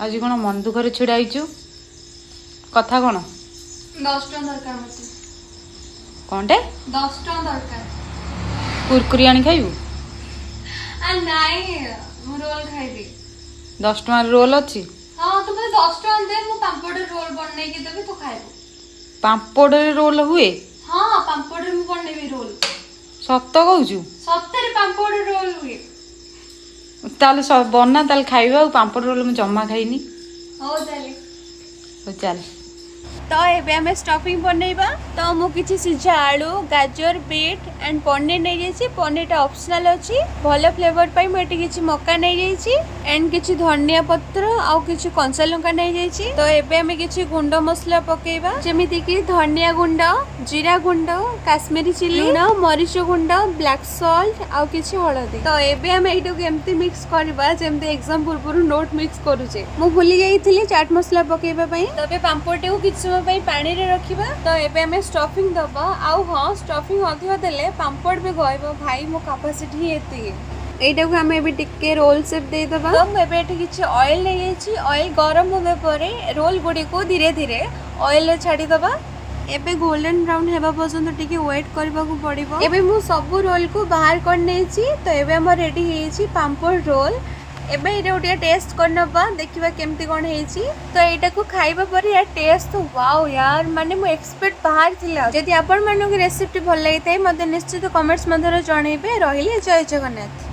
आज कौन मन दुखर छिड़ाई कथा कौन 10 टका दरकार मते कौनटे 10 टका दरकार कुरकुरी आनी खाइबू आ नाही मु रोल खाइबी 10 टका रोल अच्छी हां तू बस 10 टका दे मु पापड़ रोल बनने के देबी तू खाइबू पापड़ रोल हुए हां पापड़ मु बननेबी रोल सत कहूँ सत्तर पापड़ रोल हुए ताले बना ताले खाइबा पापड़ रोल मैं जमा खाइनी हो चले हो चल तो एबे हमें स्टफिंग बनैबा तो मु किछि सिझा आलू गाजर बीट एंड पनीर नै जाइछि पनीरटा ऑप्शनल अछि भलो फ्लेवर पई मेटी किछि मक्का नै जाइछि एंड किछि धनिया पत्र आ किछि कंचा लंका नै जाइछि तो एबे हमें किछि गुंड मसला पकेइबा जेमिति कि धनिया गुंड जीरा गुंड काश्मीरी चिली लूण मरीच गुंड ब्लैक सॉल्ट आ किछि हळदी तो एबे हमें एटो केमति मिक्स करबा जेमति एग्जाम पूर्व नोट मिक्स करूचे मु भूली जाइथिली चाट मसला पकेइबा पई तबे पांपड़टे किछि पानी रे रखिबा तो एबे हमें स्टफिंग दबा आउ हां स्टफिंग अधिक देले पांपड़ भी गइबो भाई मो कैपेसिटी एति एटा को हमें भी टिके रोल शेप दे दबा हम एबे एठी किछि ऑयल ले जाइछि ऑयल गरम होबे परे रोल गुडी को धीरे धीरे ऑयल रे छाडी दबा एबे गोल्डन ब्राउन हेबा पर्यंत टिके वेट करबा को पड़िबो एबे मु सब रोल को बाहर कर नेछि तो एबे हम रेडी हेछि पांपड़ रोल एबे एटा उटिया टेस्ट करनबा देखिबा केमती कोन हेछि तो एटा को खाइबा पर यार टेस्ट तो वाओ यार माने मु एक्सपेक्ट बाहर थिला जदि आपण मानको रेसिपी भल लागितै मते निश्चित कमेंट्स मधर जणैबे रहिले जय जगन्नाथ।